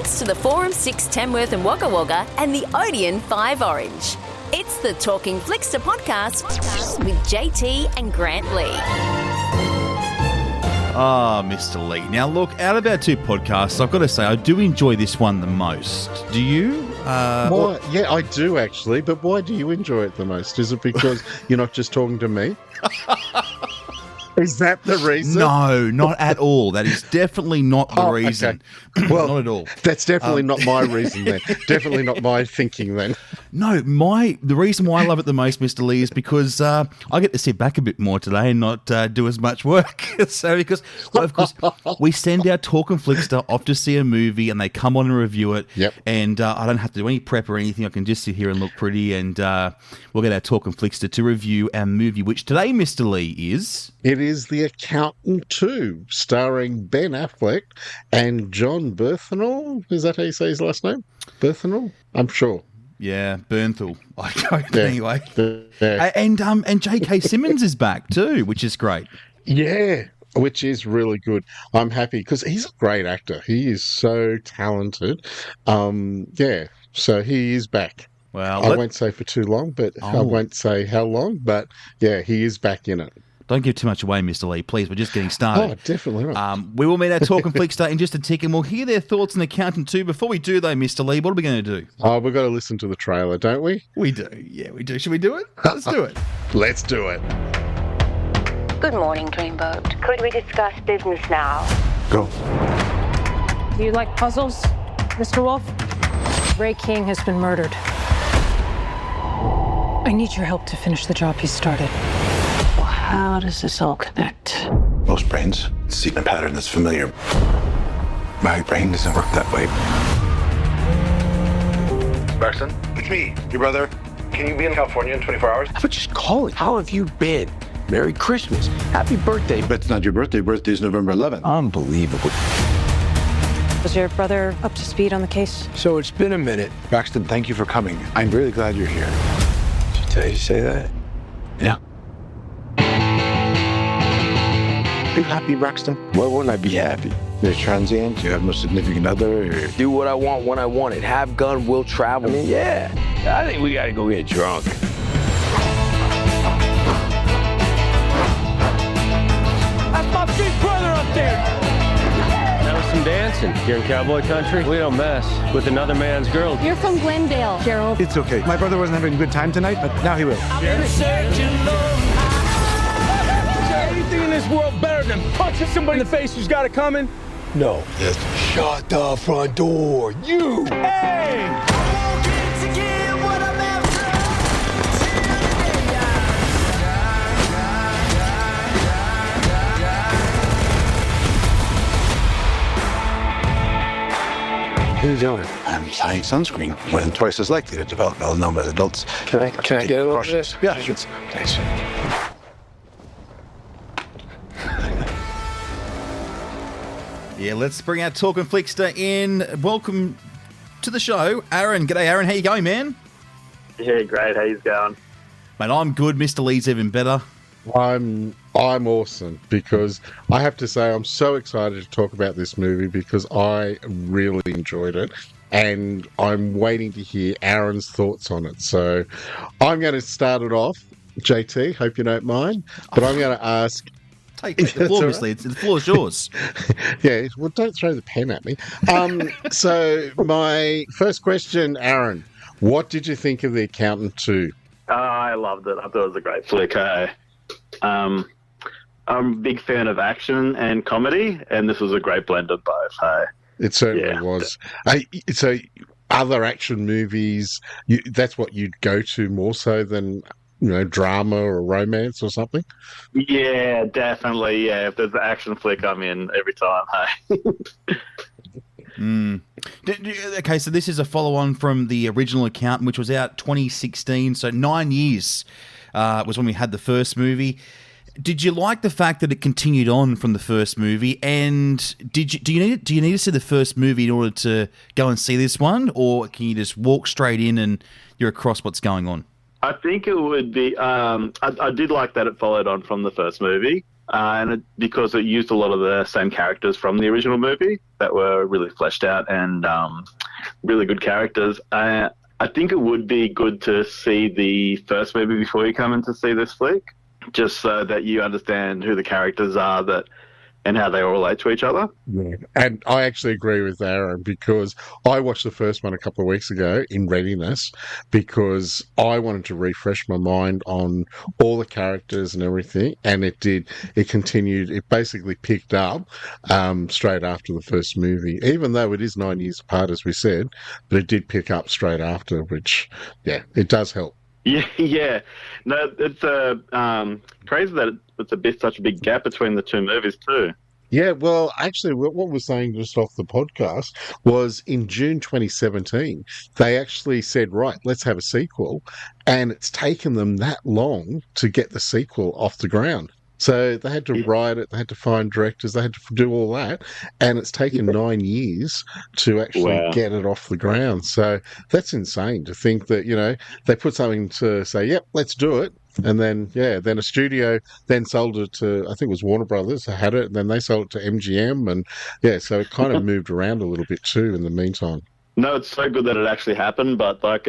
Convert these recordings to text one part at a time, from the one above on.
thanks to the Forum 6 Tamworth and Wagga Wagga and the Odeon 5 Orange. It's the Talking Flickster podcast with JT and Grant Lee. Ah, Mr. Lee. Now, look, out of our two podcasts, I've got to say, I do enjoy this one the most. Do you? Yeah, I do actually, but why do you enjoy it the most? Is it because you're not just talking to me? Is that the reason? No, not at all. That is definitely not the reason. Okay. Well, not at all. That's definitely not my reason then. Definitely not my thinking then. No, the reason why I love it the most, Mr. Lee, is because I get to sit back a bit more today and not do as much work. So because, well, of course, we send our Talkin' Flickster off to see a movie and they come on and review it. Yep. And I don't have to do any prep or anything. I can just sit here and look pretty, and we'll get our Talkin' Flickster to review our movie, which today, Mr. Lee, is... It is The Accountant 2, starring Ben Affleck and John Bernthal. Is that how you say his last name? Bernthal? I'm sure. Yeah, Bernthal. Anyway. Yeah. And J.K. Simmons is back too, which is great. Yeah, which is really good. I'm happy because he's a great actor. He is so talented. So he is back. Well, I won't say for too long, but I won't say how long, but yeah, he is back in it. Don't give too much away, Mr. Lee, please. We're just getting started. Oh, definitely not. We will meet our Talkin' Flickster in just a tick, and we'll hear their thoughts on Accountant 2. Before we do, though, Mr. Lee, what are we going to do? Oh, we've got to listen to the trailer, don't we? We do. Yeah, we do. Should we do it? Let's do it. Let's do it. Good morning, Dreamboat. Could we discuss business now? Go. Do you like puzzles, Mr. Wolf? Ray King has been murdered. I need your help to finish the job he started. Well, how does this all connect? Most brains see a pattern that's familiar. My brain doesn't work that way. Braxton? It's me, your brother. Can you be in California in 24 hours? How about just call it? How have you been? Merry Christmas. Happy birthday. But it's not your birthday. Birthday's November 11th. Unbelievable. Was your brother up to speed on the case? So it's been a minute. Braxton, thank you for coming. I'm really glad you're here. Did she tell you to say that? Yeah. Are you happy, Braxton? Why wouldn't I be happy? You're transient. You have no significant other. Or... Do what I want when I want it. Have gun, will travel. I mean, yeah. I think we gotta go get drunk. That's my big brother up there! That was some dancing. Here in cowboy country, we don't mess with another man's girl. You're from Glendale, Gerald. It's okay. My brother wasn't having a good time tonight, but now he will. Anything in this world better than punching somebody in the face who's got it coming? No. Yes. Shut the front door. You! Hey! What are you doing? I'm applying sunscreen when twice as likely to develop melanoma as adults. Can I get a little bit of this? Yeah, sure. Thanks. Yeah, let's bring our Talkin' Flickster in. Welcome to the show, Aaron. G'day, Aaron. How you going, man? Yeah, great. How you going? Mate, I'm good. Mr. Lee's even better. I'm awesome because I have to say I'm so excited to talk about this movie because I really enjoyed it and I'm waiting to hear Aaron's thoughts on it. So I'm going to start it off. JT, hope you don't mind, but I'm going to ask... Take the floor, Miss Lee. The floor is yours. Yeah, well, don't throw the pen at me. So my first question, Aaron, what did you think of The Accountant 2? I loved it. I thought it was a great flick. I'm a big fan of action and comedy, and this was a great blend of both. It certainly was. So other action movies, that's what you'd go to more so than... drama or romance or something? Yeah, definitely. Yeah, if there's an action flick, I'm in every time. Okay, so this is a follow-on from the original Accountant, which was out 2016, so 9 years was when we had the first movie. Did you like the fact that it continued on from the first movie? And do you need to see the first movie in order to go and see this one, or can you just walk straight in and you're across what's going on? I think it would be... I did like that it followed on from the first movie. because it used a lot of the same characters from the original movie that were really fleshed out and really good characters. I think it would be good to see the first movie before you come in to see this flick, just so that you understand who the characters are and how they all relate to each other. Yeah, and I actually agree with Aaron because I watched the first one a couple of weeks ago in readiness because I wanted to refresh my mind on all the characters and everything, and it did. It continued. It basically picked up straight after the first movie, even though it is 9 years apart, as we said, but it did pick up straight after, which, yeah, it does help. Yeah. No, it's crazy that it's such a big gap between the two movies too. Yeah, well, actually, what we're saying just off the podcast was in June 2017, they actually said, right, let's have a sequel. And it's taken them that long to get the sequel off the ground. So they had to write it, they had to find directors, they had to do all that. And it's taken 9 years to actually get it off the ground. So that's insane to think that, they put something to say, yep, let's do it. And then, then a studio then sold it to, I think it was Warner Brothers had it, and then they sold it to MGM. And so it kind of moved around a little bit too in the meantime. No, it's so good that it actually happened, but that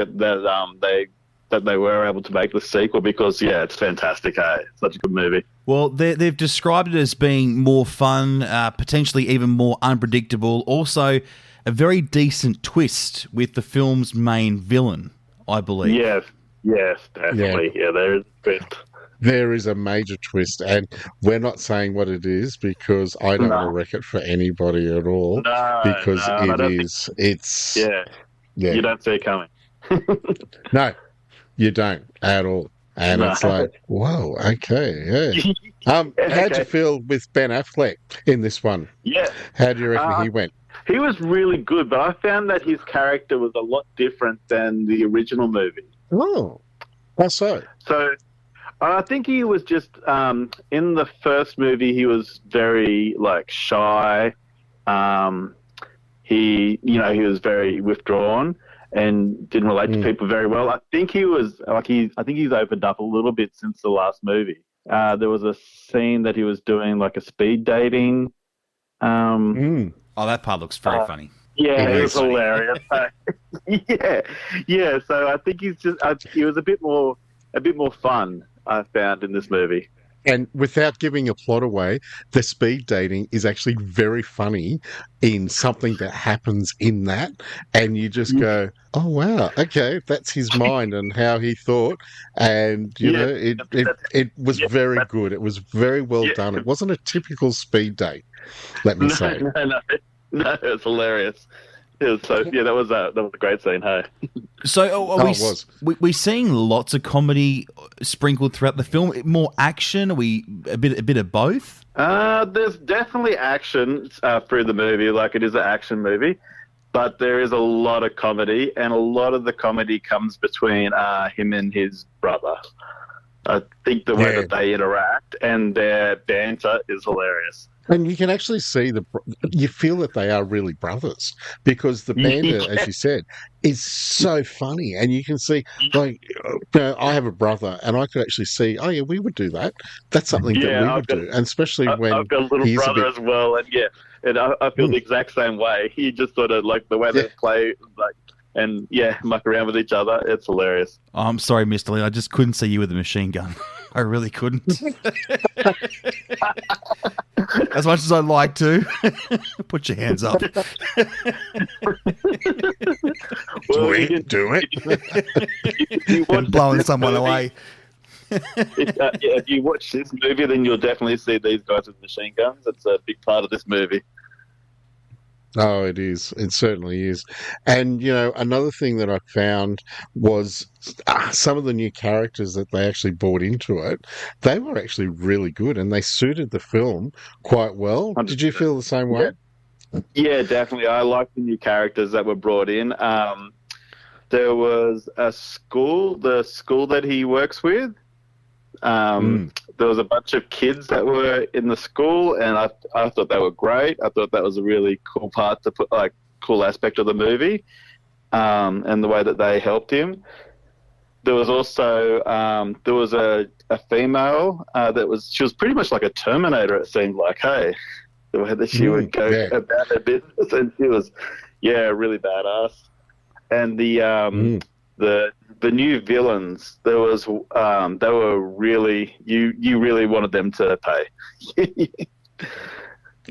they were able to make the sequel because, it's fantastic. It's such a good movie. Well, they've described it as being more fun, potentially even more unpredictable. Also, a very decent twist with the film's main villain, I believe. Yes, definitely. Yeah, there is a twist. There is a major twist, and we're not saying what it is because I don't want to wreck it for anybody at all. It's you don't see it coming. No, you don't at all. And it's like, whoa, okay, yeah. How'd you feel with Ben Affleck in this one? Yeah. How do you reckon he went? He was really good, but I found that his character was a lot different than the original movie. Oh, how so? So I think he was just, in the first movie, he was very, shy. He was very withdrawn and didn't relate to people very well. I think he was, I think he's opened up a little bit since the last movie. There was a scene that he was doing, a speed dating. Oh, that part looks very funny. Yeah, it was hilarious. Yeah. So I think he was a bit more fun, I found, in this movie. And without giving a plot away, the speed dating is actually very funny in something that happens in that, and you just go, "Oh wow, okay, that's his mind and how he thought." And it was very good. It was very well done. It wasn't a typical speed date, let me say. No, it's hilarious. It was so that was a great scene. Hey. So we're seeing lots of comedy sprinkled throughout the film. More action? Are we a bit of both? There's definitely action through the movie. It is an action movie, but there is a lot of comedy, and a lot of the comedy comes between him and his brother. I think the way that they interact and their banter is hilarious. And you can actually see you feel that they are really brothers because the banter, as you said, is so funny. And you can see, I have a brother and I could actually see, oh yeah, we would do that. That's something that we would do. And especially when I've got a little brother as well. And I feel the exact same way. He just sort of the way they play, and muck around with each other. It's hilarious. Oh, I'm sorry, Mr. Lee. I just couldn't see you with a machine gun. I really couldn't. As much as I'd like to. Put your hands up. Do it. And blowing someone away. If you watch this movie, then you'll definitely see these guys with machine guns. It's a big part of this movie. Oh, it is. It certainly is. And, another thing that I found was some of the new characters that they actually brought into it, they were actually really good and they suited the film quite well. 100%. Did you feel the same way? Yeah, definitely. I like the new characters that were brought in. There was the school that he works with. There was a bunch of kids that were in the school, and I thought they were great. I thought that was a really cool part to put, cool aspect of the movie, and the way that they helped him. there was also there was a female she was pretty much like a Terminator. It seemed like, hey, the way that she would go about her business, and she was, really badass. And the new villains, there was they were really you really wanted them to pay.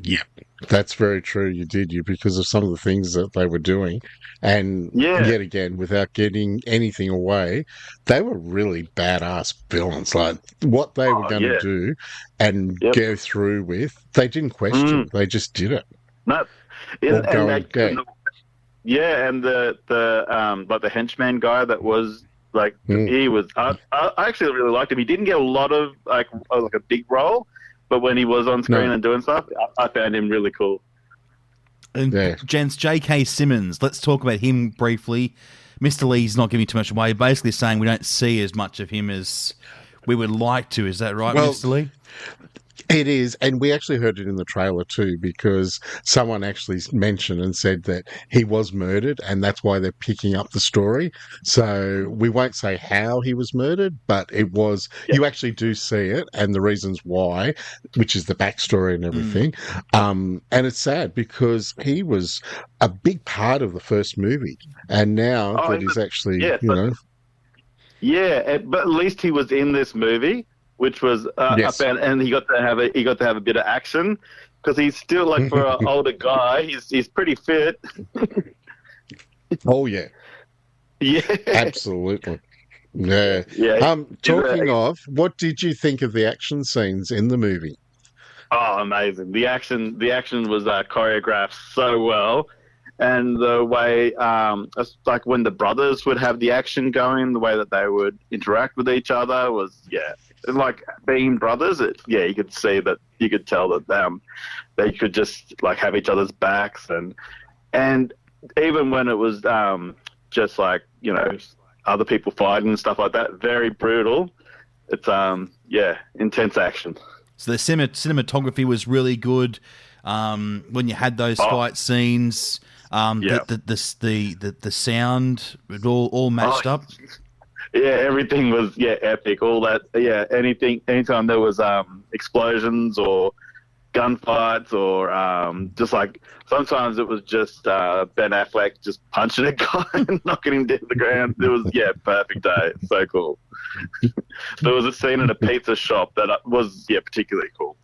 Yeah, that's very true. You did, because of some of the things that they were doing. And yet again, without getting anything away, they were really badass villains. Like what they were going to do and go through with, they didn't question. They just did it. No, and the like the henchman guy that was like he was. I actually really liked him. He didn't get a lot of like a big role, but when he was on screen and doing stuff, I found him really cool. And gents, J.K. Simmons, let's talk about him briefly. Mr. Lee's not giving too much away, basically saying we don't see as much of him as we would like to. Is that right, Mr. Lee? It is, and we actually heard it in the trailer too, because someone actually mentioned and said that he was murdered, and that's why they're picking up the story. So we won't say how he was murdered, but it was. You actually do see it, and the reasons why, which is the backstory and everything. And it's sad because he was a big part of the first movie, and now that he's actually, but at least he was in this movie. Which was and he got to have a bit of action because he's still like for an older guy, he's pretty fit. Oh yeah, absolutely. Talking of, what did you think of the action scenes in the movie? Oh, amazing! The action was choreographed so well, and the way like when the brothers would have the action going, the way that they would interact with each other was like being brothers. You could see that, you could tell that they could just like have each other's backs, and even when it was just like other people fighting and stuff like that, very brutal. It's intense action. So the cinematography was really good when you had those fight scenes. The sound, it all matched up. Yeah, everything was epic. All that, anytime there was explosions or gunfights or just like sometimes it was just Ben Affleck just punching a guy and knocking him down to the ground. It was perfect day. So cool. There was a scene in a pizza shop that was particularly cool.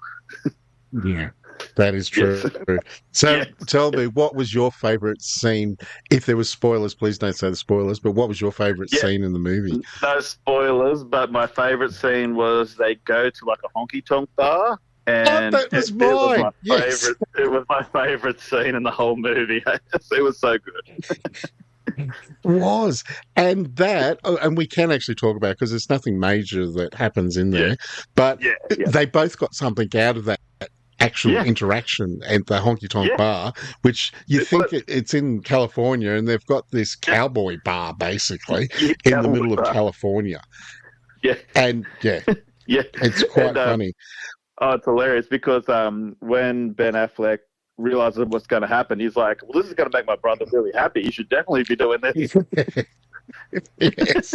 Yeah. That is true. Yes. So tell me, what was your favourite scene? If there was spoilers, please don't say the spoilers, but what was your favourite scene in the movie? No spoilers, but my favourite scene was they go to like a honky-tonk bar. And that was mine. It was my favourite scene in the whole movie. It was so good. It was. And that, and we can actually talk about it because there's nothing major that happens in there, but they both got something out of that actual interaction at the honky-tonk bar, which you think it's in California, and they've got this cowboy bar, basically, in the middle of California. Yeah. And, it's quite funny. Oh, it's hilarious because when Ben Affleck realizes what's going to happen, he's like, well, this is going to make my brother really happy. You should definitely be doing this. Yes.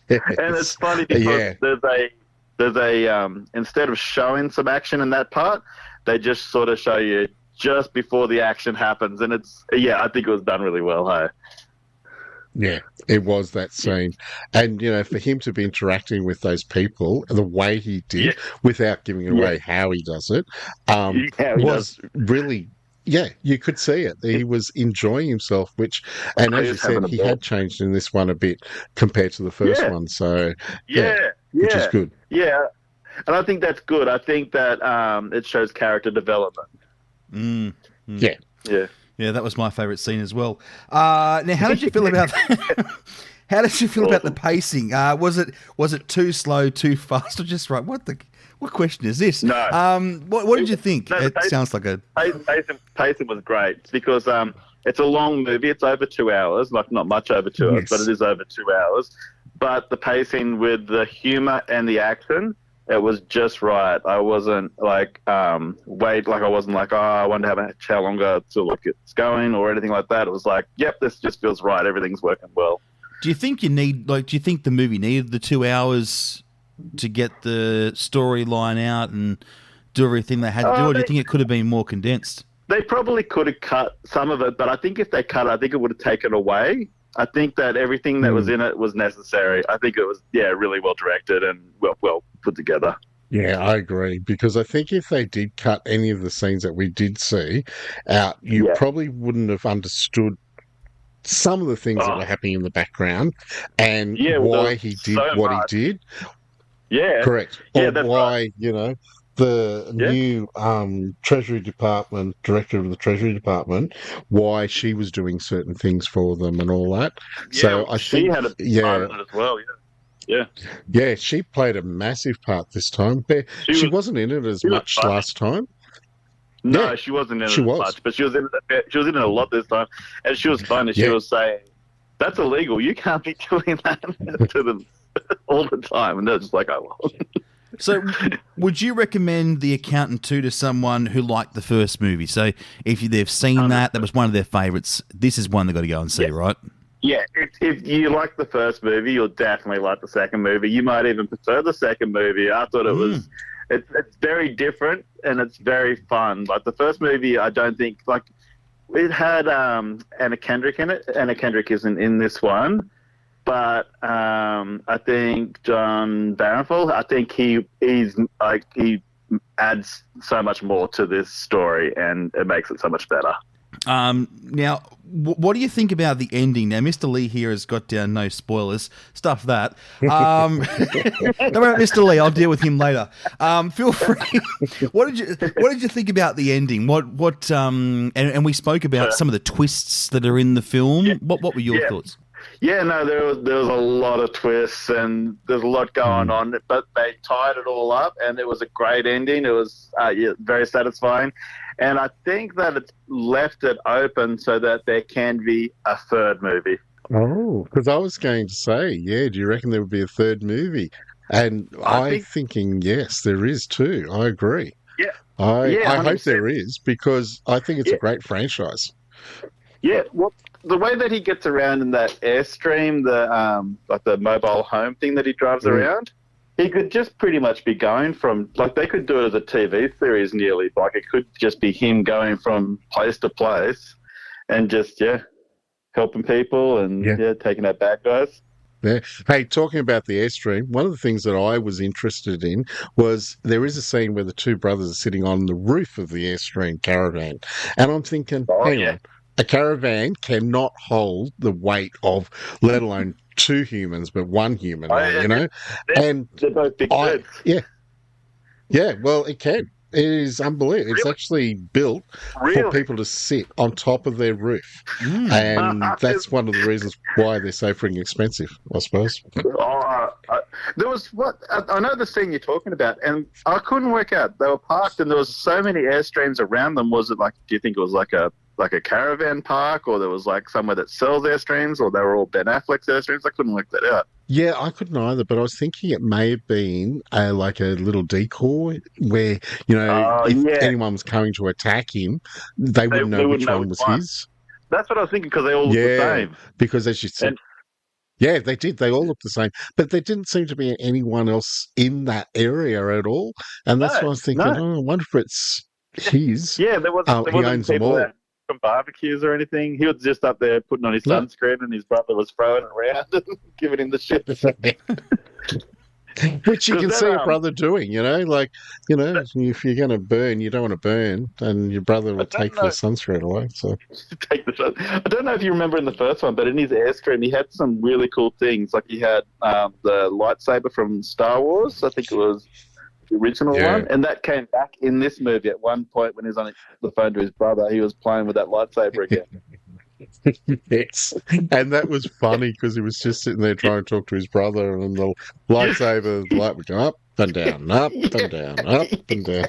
And it's funny because there's a instead of showing some action in that part, they just sort of show you just before the action happens, and it's I think it was done really well. Hey, yeah, it was that scene, and for him to be interacting with those people the way he did, without giving away how he does it, was really. Yeah, you could see it. He was enjoying himself, and as you said, he had changed in this one a bit compared to the first one. So which is good. Yeah, and I think that's good. I think that it shows character development. Yeah, that was my favourite scene as well. Now, how did you feel about how did you feel about the pacing? Was it too slow, too fast, or just right? What question is this? No. What did you think? Sounds like a pacing was great because it's a long movie. It's over 2 hours, like not much over 2 hours, but it is over 2 hours. But the pacing with the humor and the action, it was just right. I wasn't like I wasn't like, I wonder how long till it's going or anything like that. It was like, yep, this just feels right. Everything's working well. Do you think you need, like, do you think the movie needed the 2 hours to get the storyline out and do everything they had to do, or do you think it could have been more condensed? They probably could have cut some of it, but I think if they cut it, I think it would have taken away. I think that everything that was in it was necessary. I think it was, really well directed and well put together. Yeah, I agree, because I think if they did cut any of the scenes that we did see out, you probably wouldn't have understood some of the things that were happening in the background and why he did what he did. Yeah. Correct. Yeah, or that's why, the new Treasury Department, director of the Treasury Department, why she was doing certain things for them and all that. Yeah, so I she think, had a part in it as well, Yeah, she played a massive part this time. She wasn't in it as much last time. No, she wasn't in it as much, but she was in it a lot this time, and she was fun. And she was saying, "That's illegal. You can't be doing that to them all the time." And they're just like, "Oh well." So, would you recommend The Accountant 2 to someone who liked the first movie? So, if they've seen that was one of their favourites, this is one they've got to go and see, right? Yeah, if you like the first movie, you'll definitely like the second movie. You might even prefer the second movie. I thought it was... It's very different and it's very fun. Like the first movie, I don't think... Like, it had Anna Kendrick in it. Anna Kendrick isn't in this one. But I think John Barenfeld, I think he adds so much more to this story and it makes it so much better. Now, what do you think about the ending? Now, Mr. Lee here has got down no spoilers, stuff that. Don't worry about Mr. Lee, I'll deal with him later. Feel free. What did you think about the ending? And we spoke about some of the twists that are in the film. What were your thoughts? Yeah, no, there was a lot of twists and there's a lot going on, but they tied it all up and it was a great ending. It was very satisfying. And I think that it's left it open so that there can be a third movie. Oh, because I was going to say, do you reckon there would be a third movie? And I'm thinking, yes, there is too. I agree. Yeah. I hope there is because I think it's a great franchise. Yeah, well, the way that he gets around in that Airstream, like the mobile home thing that he drives around, he could just pretty much be going from, like, they could do it as a TV series nearly. Like, it could just be him going from place to place and just, helping people and, taking out bad guys. Yeah. Hey, talking about the Airstream, one of the things that I was interested in was there is a scene where the two brothers are sitting on the roof of the Airstream caravan. And I'm thinking, hang on. A caravan cannot hold the weight of, let alone two humans, but one human, They're both big birds. Yeah, well, it can. It is unbelievable. It's actually built for people to sit on top of their roof. And that's one of the reasons why they're so freaking expensive, I suppose. There was I know the scene you're talking about, and I couldn't work out. They were parked, and there was so many Airstreams around them. Was it like? Do you think it was like a caravan park, or there was like somewhere that sells Airstreams, or they were all Ben Affleck's Airstreams? I couldn't work that out. Yeah, I couldn't either, but I was thinking it may have been like a little decoy where, if anyone was coming to attack him, they wouldn't know which one was his. That's what I was thinking, because they all look the same. Because as you said, they did. They all looked the same. But there didn't seem to be anyone else in that area at all. And that's what I was thinking, I wonder if it's his. There wasn't he owns them all. From barbecues or anything. He was just up there putting on his sunscreen and his brother was throwing it around and giving him the shit. Which you can see your brother doing, if you're going to burn, you don't want to burn, and your brother will take the sunscreen away. So I don't know if you remember in the first one, but in his Airstream, he had some really cool things. Like he had the lightsaber from Star Wars. I think it was the original one, and that came back in this movie at one point when he was on the phone to his brother. He was playing with that lightsaber again. Yes, and that was funny because he was just sitting there trying to talk to his brother, and the lightsaber light would go up and down, up and down, up and down.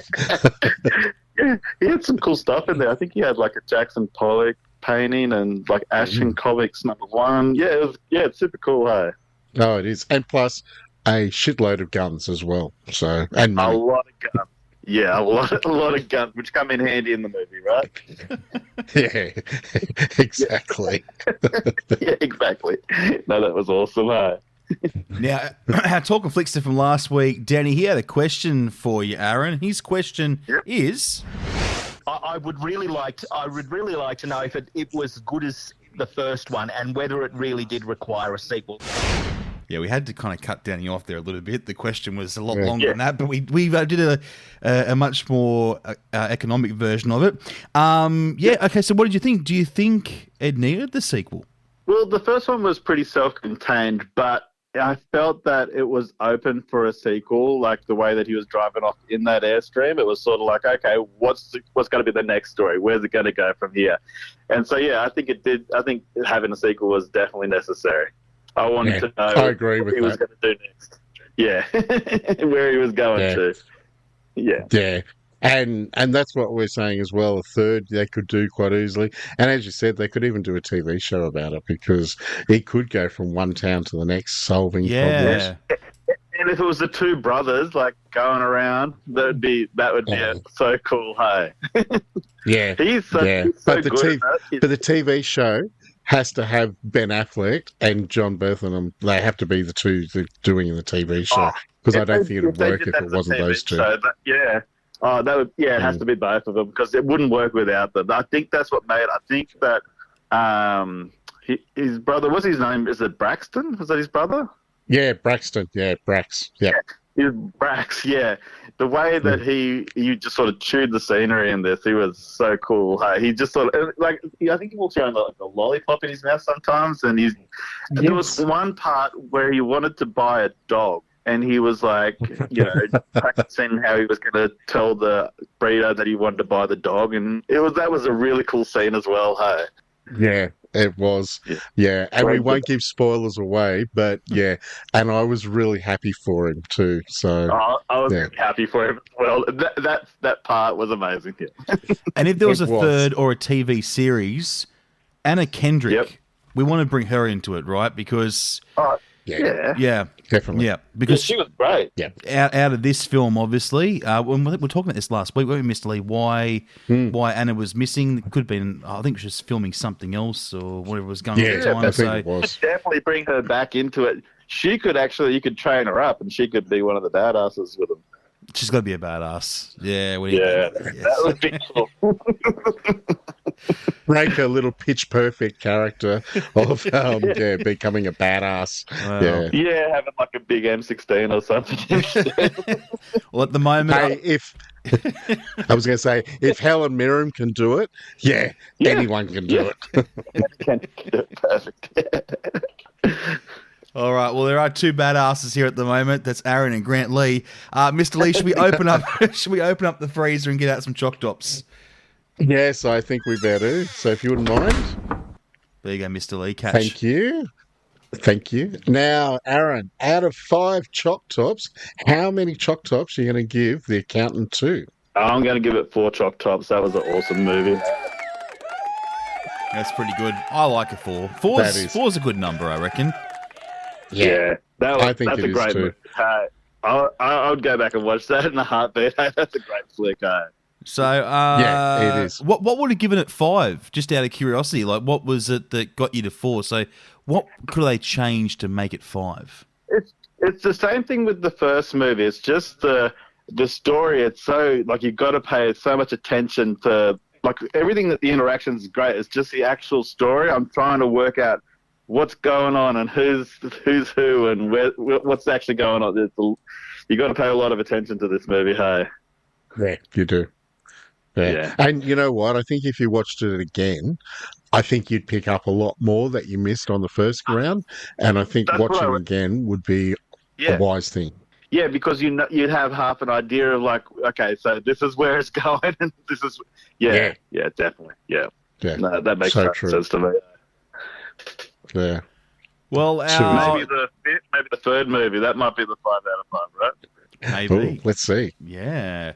He had some cool stuff in there. I think he had like a Jackson Pollock painting and like Ashton Comics #1. It's super cool, hey? Oh, it is, and plus a shitload of guns as well. So and money. A lot of guns. Yeah, a lot of guns, which come in handy in the movie, right? Yeah, exactly. Yeah, exactly. No, that was awesome, huh? Now, our Talkin' Flickster from last week, Danny, he had a question for you, Aaron. His question is... I would really like to know if it was as good as the first one and whether it really did require a sequel. Yeah, we had to kind of cut Danny off there a little bit. The question was a lot longer than that, but we did a much more economic version of it. Okay, so what did you think? Do you think it needed the sequel? Well, the first one was pretty self-contained, but I felt that it was open for a sequel, like the way that he was driving off in that Airstream. It was sort of like, okay, what's going to be the next story? Where's it going to go from here? And so, yeah, I think it did. I think having a sequel was definitely necessary. I wanted to know I agree with what he was going to do next. Yeah, where he was going to. Yeah. Yeah. And that's what we're saying as well. A third they could do quite easily. And as you said, they could even do a TV show about it because it could go from one town to the next solving problems. And if it was the two brothers like going around, that would be so cool, hey. Yeah. He's so but good. But the TV show has to have Ben Affleck and John Bernthal. They have to be the two doing the TV show because I don't think it would work if it wasn't those two. It has to be both of them because it wouldn't work without them. I think that's what made. I think that his brother. What's his name? Is it Braxton? Was that his brother? Yeah, Braxton. Yeah, Brax. Yeah. Brax. Yeah. The way that you just sort of chewed the scenery in this, he was so cool. He just sort of like I think he walks around like a lollipop in his mouth sometimes, and there was one part where he wanted to buy a dog. And he was like, practicing how he was going to tell the breeder that he wanted to buy the dog, and that was a really cool scene as well. Hey, yeah, it was. Yeah, and we won't give spoilers away, but yeah, and I was really happy for him too. So I was really happy for him as well. That part was amazing. Yeah. And if there was a third or a TV series, Anna Kendrick, we want to bring her into it, right? Because. Yeah, definitely. Yeah, because she was great. Yeah, out of this film, obviously, when we were talking about this last week, weren't we, Mr. Lee? Why Anna was missing? It could have been. I think she was filming something else or whatever was going on at the time. I think it was. Definitely bring her back into it. She could you could train her up, and she could be one of the badasses with them. She's got to be a badass. Yeah. That would be cool. Make her little pitch perfect character of becoming a badass. Wow. Having like a big M16 or something. Well, at the moment, if I was going to say, if Helen Mirren can do it, anyone can do it. Can do it perfect. All right. Well, there are two badasses here at the moment. That's Aaron and Grant Lee. Mr. Lee, should we open up? Should we open up the freezer and get out some choc tops? Yes, I think we better. So, if you wouldn't mind. There you go, Mr. Lee. Catch. Thank you. Now, Aaron, out of 5 choc tops, how many choc tops are you going to give The Accountant 2? I'm going to give it 4 choc tops. That was an awesome movie. That's pretty good. I like a 4. Four's a good number, I reckon. Yeah, I think that's a great movie. I would go back and watch that in a heartbeat. That's a great flick. So, it is. What would have given it 5? Just out of curiosity, like what was it that got you to 4? So, what could they change to make it 5? It's the same thing with the first movie. It's just the story. It's so like you've got to pay so much attention to like everything. That the interactions is great. It's just the actual story. I'm trying to work out what's going on and who's who and what's actually going on. You got to pay a lot of attention to this movie. Hey, yeah, you do. Yeah. And you know what? I think if you watched it again, I think you'd pick up a lot more that you missed on the first round. And I think watching again would be a wise thing. Yeah, because you'd have half an idea of like, okay, so this is where it's going, and this is definitely, no, that makes sense to me. Yeah. Well, maybe the third movie that might be the 5 out of 5, right? Maybe. Ooh, let's see. Yeah.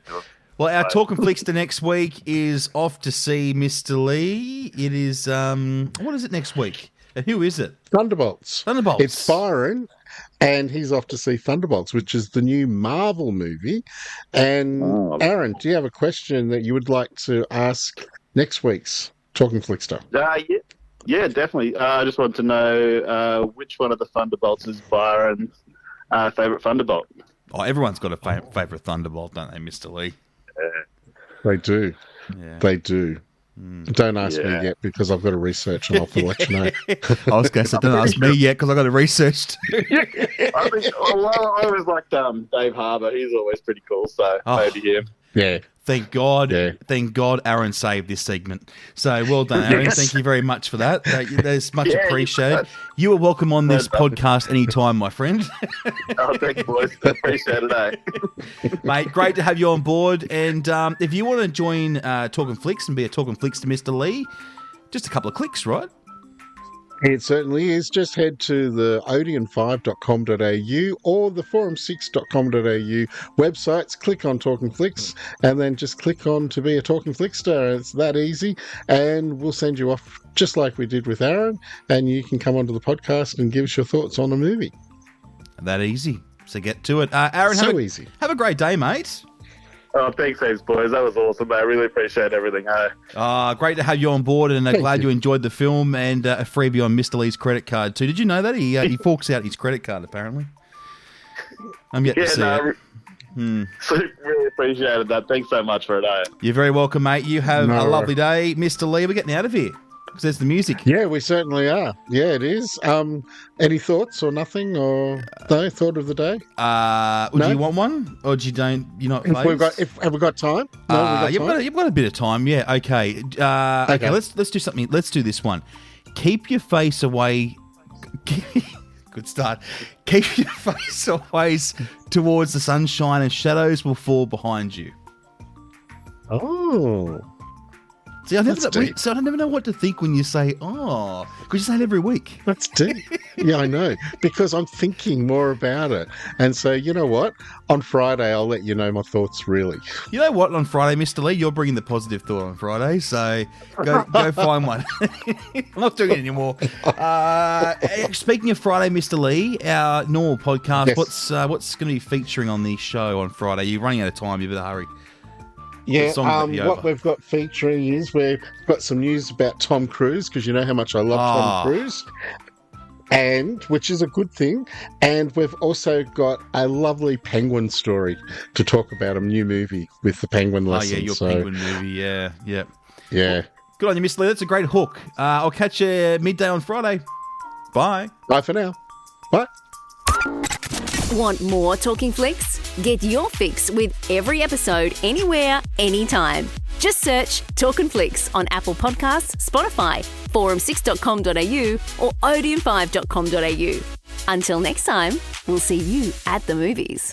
Well, our Talkin' Flickster next week is off to see Mr. Lee. It is what is it next week? Who is it? Thunderbolts. Thunderbolts. It's firing and he's off to see Thunderbolts, which is the new Marvel movie. And Aaron, do you have a question that you would like to ask next week's Talking Flickster? Yeah, definitely. I just want to know which one of the Thunderbolts is Byron's favourite Thunderbolt. Oh, everyone's got a favourite Thunderbolt, don't they, Mr. Lee? They do. Yeah. They do. Don't ask me yet because I've got to research and I'll let you know. I was going to say, don't ask me yet because I've got to research. I always liked Dave Harbour. He's always pretty cool, so maybe him. Yeah. Thank God. Yeah. Thank God Aaron saved this segment. So well done, Aaron. Yes. Thank you very much for that. That's much appreciated. You are welcome on this podcast anytime, my friend. Oh, thank you, boys. Appreciate it, Mate, great to have you on board. And if you want to join Talkin' Flicks and be a Talkin' Flicks to Mr. Lee, just a couple of clicks, right? It certainly is. Just head to the odeon5.com.au or the forum6.com.au websites, click on Talking Flicks, and then just click on to be a Talking Flickster. It's that easy, and we'll send you off just like we did with Aaron, and you can come onto the podcast and give us your thoughts on the movie. That easy. So get to it. Aaron, easy. Have a great day, mate. Oh, thanks, boys. That was awesome. I really appreciate everything. Great to have you on board, and glad you enjoyed the film, and a freebie on Mr. Lee's credit card too. Did you know that he forks out his credit card apparently? I'm yet to see it. So really appreciated that. Thanks so much for it. You're very welcome, mate. You have a lovely day, Mr. Lee. We're getting out of here because there's the music. Yeah, we certainly are. Yeah, it is. Any thoughts or nothing, or no thought of the day? Do you want one, or do you don't? You're not. Have we got time? No, you've got a bit of time. Yeah. Okay. Okay. Let's do something. Let's do this one. Keep your face away. Good start. Keep your face always towards the sunshine, and shadows will fall behind you. Oh. See, I never know what to think when you say, because you say it every week. That's deep. Yeah, I know. Because I'm thinking more about it. And so, you know what? On Friday, I'll let you know my thoughts, really. You know what? On Friday, Mr. Lee, you're bringing the positive thought on Friday. So go find one. I'm not doing it anymore. Speaking of Friday, Mr. Lee, our normal podcast, yes. What's going to be featuring on the show on Friday? You're running out of time. You better hurry. Yeah, what we've got featuring is we've got some news about Tom Cruise, because you know how much I love Tom Cruise, and which is a good thing. And we've also got a lovely Penguin story to talk about, a new movie with the Penguin lesson. Oh, yeah, your Penguin movie, yeah. Yeah. Well, good on you, Mr. Lee. That's a great hook. I'll catch you midday on Friday. Bye. Bye for now. Bye. Want more Talking Flicks? Get your fix with every episode, anywhere, anytime. Just search Talkin' Flicks on Apple Podcasts, Spotify, forum6.com.au or odeon5.com.au. Until next time, we'll see you at the movies.